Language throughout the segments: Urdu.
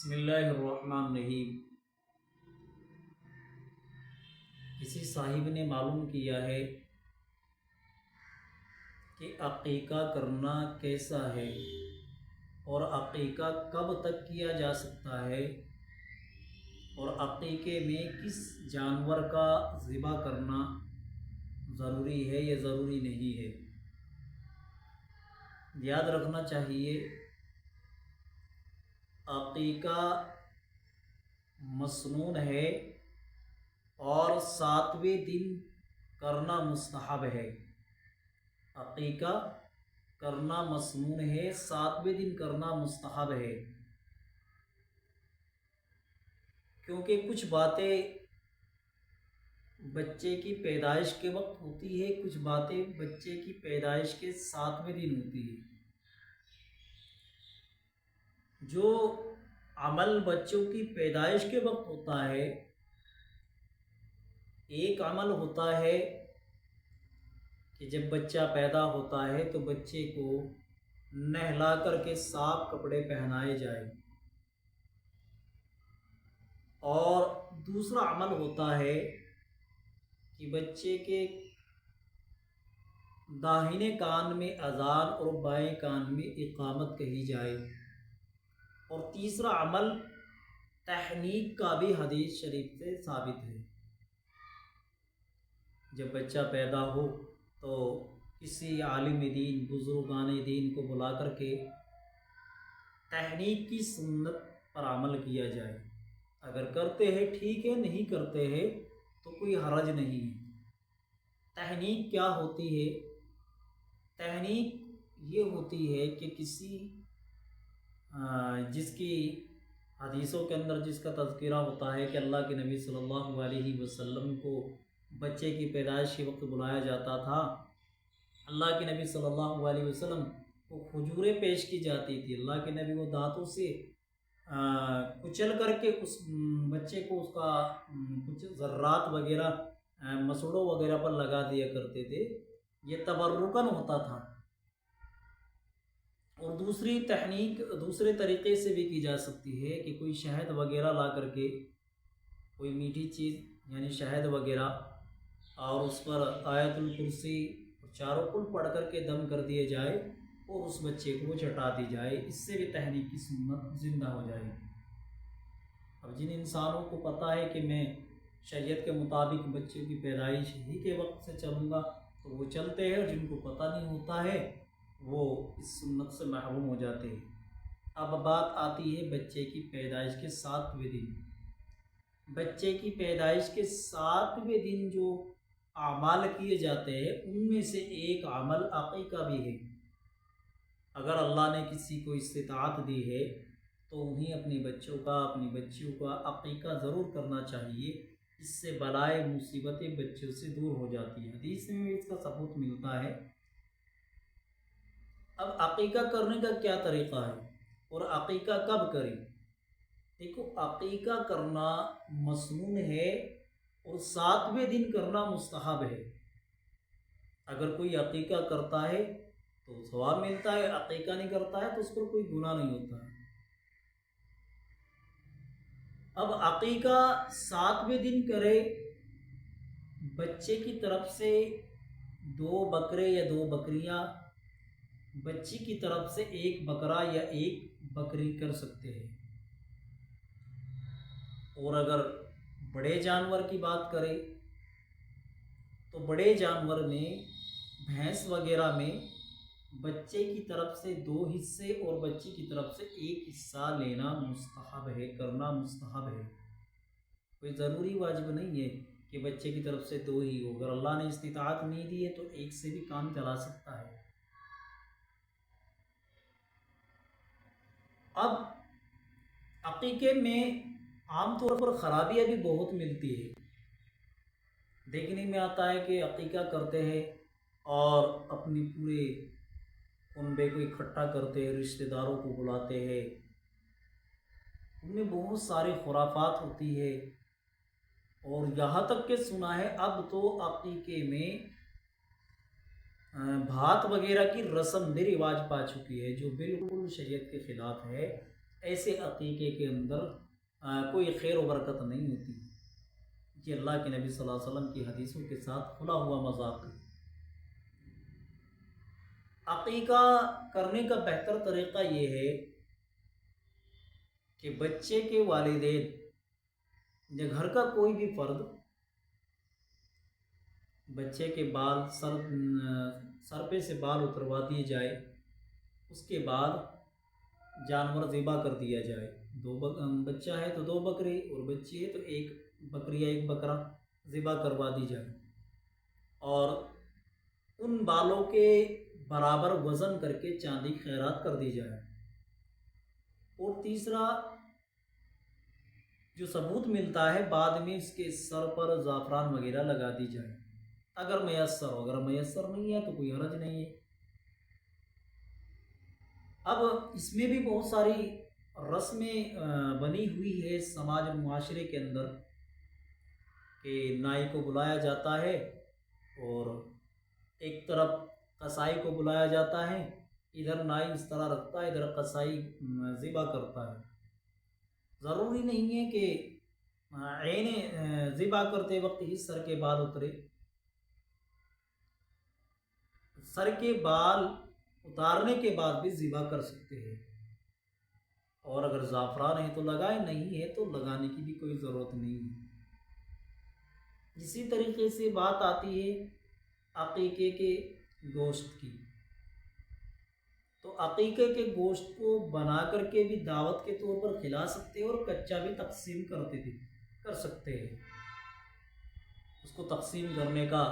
بسم اللہ الرحمن الرحیم۔ کسی صاحب نے معلوم کیا ہے کہ عقیقہ کرنا کیسا ہے اور عقیقہ کب تک کیا جا سکتا ہے اور عقیقے میں کس جانور کا ذبح کرنا ضروری ہے یا ضروری نہیں ہے۔ یاد رکھنا چاہیے عقیقہ مسنون ہے اور 7ویں دن کرنا مستحب ہے۔ عقیقہ کرنا مسنون ہے، 7ویں دن کرنا مستحب ہے، کیونکہ کچھ باتیں بچے کی پیدائش کے وقت ہوتی ہے، کچھ باتیں بچے کی پیدائش کے 7ویں دن ہوتی ہے۔ جو عمل بچوں کی پیدائش کے وقت ہوتا ہے، ایک عمل ہوتا ہے کہ جب بچہ پیدا ہوتا ہے تو بچے کو نہلا کر کے صاف کپڑے پہنائے جائیں، اور دوسرا عمل ہوتا ہے کہ بچے کے داہنے کان میں اذان اور بائیں کان میں اقامت کہی جائے، اور تیسرا عمل تحنیک کا بھی حدیث شریف سے ثابت ہے۔ جب بچہ پیدا ہو تو کسی عالم دین، بزرگان دین کو بلا کر کے تحنیک کی سنت پر عمل کیا جائے۔ اگر کرتے ہیں ٹھیک ہے، نہیں کرتے ہیں تو کوئی حرج نہیں ہے۔ تحنیک کیا ہوتی ہے؟ تحنیک یہ ہوتی ہے کہ کسی جس کی حدیثوں کے اندر جس کا تذکرہ ہوتا ہے کہ اللہ کے نبی صلی اللہ علیہ وسلم کو بچے کی پیدائش کے وقت بلایا جاتا تھا، اللہ کے نبی صلی اللہ علیہ وسلم کو کھجوریں پیش کی جاتی تھی، اللہ کے نبی وہ دانتوں سے کچل کر کے اس بچے کو اس کا کچھ ذرات وغیرہ مسوڑوں وغیرہ پر لگا دیا کرتے تھے، یہ تبرکاً ہوتا تھا۔ اور دوسری تحنیک دوسرے طریقے سے بھی کی جا سکتی ہے کہ کوئی شہد وغیرہ لا کر کے، کوئی میٹھی چیز یعنی شہد وغیرہ، اور اس پر آیت الکرسی اور چاروں کل پڑھ کر کے دم کر دیے جائے اور اس بچے کو چٹا دی جائے، اس سے بھی تحنیک کی سنت زندہ ہو جائے گی۔ اب جن انسانوں کو پتہ ہے کہ میں شریعت کے مطابق بچے کی پیدائش ہی کے وقت سے چلوں گا تو وہ چلتے ہیں، اور جن کو پتہ نہیں ہوتا ہے وہ اس سنت سے محروم ہو جاتے ہیں۔ اب بات آتی ہے بچے کی پیدائش کے 7ویں دن۔ بچے کی پیدائش کے 7ویں دن جو اعمال کیے جاتے ہیں ان میں سے ایک عمل عقیقہ بھی ہے۔ اگر اللہ نے کسی کو استطاعت دی ہے تو انہیں اپنے بچوں کا، اپنی بچیوں کا عقیقہ ضرور کرنا چاہیے، اس سے بلائے مصیبتیں بچوں سے دور ہو جاتی ہیں، حدیث میں اس کا ثبوت ملتا ہے۔ اب عقیقہ کرنے کا کیا طریقہ ہے اور عقیقہ کب کریں؟ دیکھو، عقیقہ کرنا مسنون ہے اور 7ویں دن کرنا مستحب ہے۔ اگر کوئی عقیقہ کرتا ہے تو ثواب ملتا ہے، عقیقہ نہیں کرتا ہے تو اس پر کوئی گناہ نہیں ہوتا ہے۔ اب عقیقہ 7ویں دن کرے، بچے کی طرف سے 2 بکرے یا 2 بکریاں، بچی کی طرف سے 1 بکرا یا 1 بکری کر سکتے ہیں۔ اور اگر بڑے جانور کی بات کریں تو بڑے جانور میں بھینس وغیرہ میں بچے کی طرف سے 2 حصے اور بچی کی طرف سے 1 حصہ لینا مستحب ہے، کرنا مستحب ہے۔ کوئی ضروری واجب نہیں ہے کہ بچے کی طرف سے 2 ہی ہو، اگر اللہ نے استطاعت نہیں دی ہے تو 1 سے بھی کام چلا سکتا ہے۔ اب عقیقے میں عام طور پر خرابیاں بھی بہت ملتی ہے۔ دیکھنے میں آتا ہے کہ عقیقہ کرتے ہیں اور اپنی پورے کنبے کو اکٹھا کرتے ہیں، رشتہ داروں کو بلاتے ہیں، ان میں بہت ساری خرافات ہوتی ہے، اور یہاں تک کہ سنا ہے اب تو عقیقے میں بھات وغیرہ کی رسم بھی رواج پا چکی ہے جو بالکل شریعت کے خلاف ہے۔ ایسے عقیقے کے اندر کوئی خیر و برکت نہیں ہوتی، یہ اللہ کے نبی صلی اللہ علیہ وسلم کی حدیثوں کے ساتھ کھلا ہوا مذاق ہے۔ عقیقہ کرنے کا بہتر طریقہ یہ ہے کہ بچے کے والدین یا گھر کا کوئی بھی فرد بچے کے بال سر پہ سے بال اتروا دیے جائے، اس کے بعد جانور ذبح کر دیا جائے۔ بچہ ہے تو 2 بکری، اور بچی ہے تو 1 بکری یا 1 بکرا ذبح کروا دی جائے، اور ان بالوں کے برابر وزن کر کے چاندی خیرات کر دی جائے۔ اور تیسرا جو ثبوت ملتا ہے، بعد میں اس کے سر پر زعفران وغیرہ لگا دی جائے اگر میسر ہو، اگر میسر نہیں ہے تو کوئی حرج نہیں ہے۔ اب اس میں بھی بہت ساری رسمیں بنی ہوئی ہے سماج اور معاشرے کے اندر، کہ نائی کو بلایا جاتا ہے اور ایک طرف قصائی کو بلایا جاتا ہے، ادھر نائی اس طرح رکھتا ہے، ادھر قصائی ذبح کرتا ہے۔ ضروری نہیں ہے کہ عین ذبح کرتے وقت ہی سر کے بال اترے، سر کے بال اتارنے کے بعد بھی ذبح کر سکتے ہیں، اور اگر زعفران ہے تو لگائے، نہیں ہے تو لگانے کی بھی کوئی ضرورت نہیں ہے۔ اسی طریقے سے بات آتی ہے عقیقے کے گوشت کی، تو عقیقے کے گوشت کو بنا کر کے بھی دعوت کے طور پر کھلا سکتے ہیں، اور کچا بھی تقسیم کر سکتے ہیں۔ اس کو تقسیم کرنے کا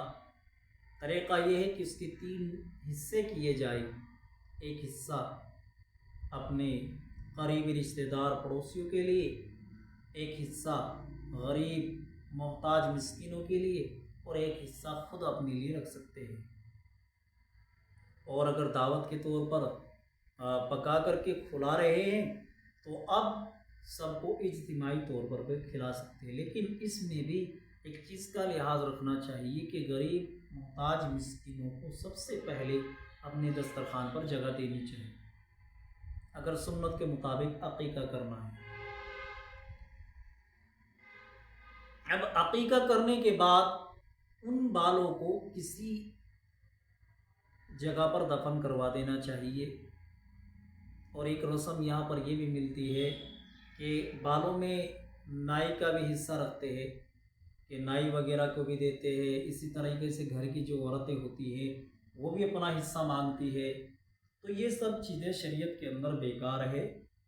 طریقہ یہ ہے کہ اس کے 3 حصے کیے جائیں۔ ایک حصہ اپنے قریبی رشتہ دار پڑوسیوں کے لیے، ایک حصہ غریب محتاج مسکینوں کے لیے، اور ایک حصہ خود اپنے لیے رکھ سکتے ہیں۔ اور اگر دعوت کے طور پر پکا کر کے کھلا رہے ہیں تو اب سب کو اجتماعی طور پر بھی کھلا سکتے ہیں، لیکن اس میں بھی ایک چیز کا لحاظ رکھنا چاہیے کہ غریب محتاج مسکینوں کو سب سے پہلے اپنے دسترخوان پر جگہ دینی چاہیے اگر سنت کے مطابق عقیقہ کرنا ہے۔ اب عقیقہ کرنے کے بعد ان بالوں کو کسی جگہ پر دفن کروا دینا چاہیے، اور ایک رسم یہاں پر یہ بھی ملتی ہے کہ بالوں میں نائی کا بھی حصہ رکھتے ہیں، کہ نائی وغیرہ کو بھی دیتے ہیں۔ اسی طریقے سے گھر کی جو عورتیں ہوتی ہیں وہ بھی اپنا حصہ مانگتی ہے۔ تو یہ سب چیزیں شریعت کے اندر بیکار ہے،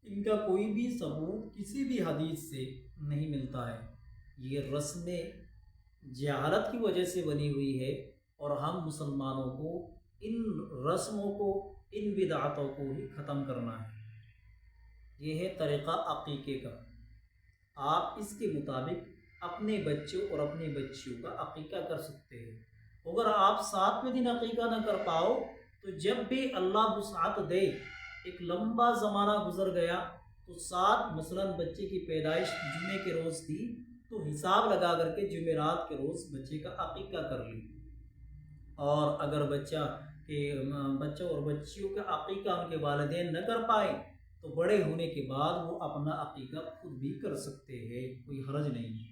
ان کا کوئی بھی ثبوت کسی بھی حدیث سے نہیں ملتا ہے۔ یہ رسمیں جہالت کی وجہ سے بنی ہوئی ہے، اور ہم مسلمانوں کو ان رسموں کو، ان بدعتوں کو ہی ختم کرنا ہے۔ یہ ہے طریقہ عقیقے کا۔ آپ اس کے مطابق اپنے بچوں اور اپنی بچیوں کا عقیقہ کر سکتے ہیں۔ اگر آپ 7ویں دن عقیقہ نہ کر پاؤ تو جب بھی اللہ وسعت دے، ایک لمبا زمانہ گزر گیا تو 7 مثلاً بچے کی پیدائش جمعے کے روز تھی تو حساب لگا کر کے جمعرات کے روز بچے کا عقیقہ کر لی، اور اگر بچہ اور بچیوں کا عقیقہ ان کے والدین نہ کر پائے تو بڑے ہونے کے بعد وہ اپنا عقیقہ خود بھی کر سکتے ہیں، کوئی حرج نہیں ہے۔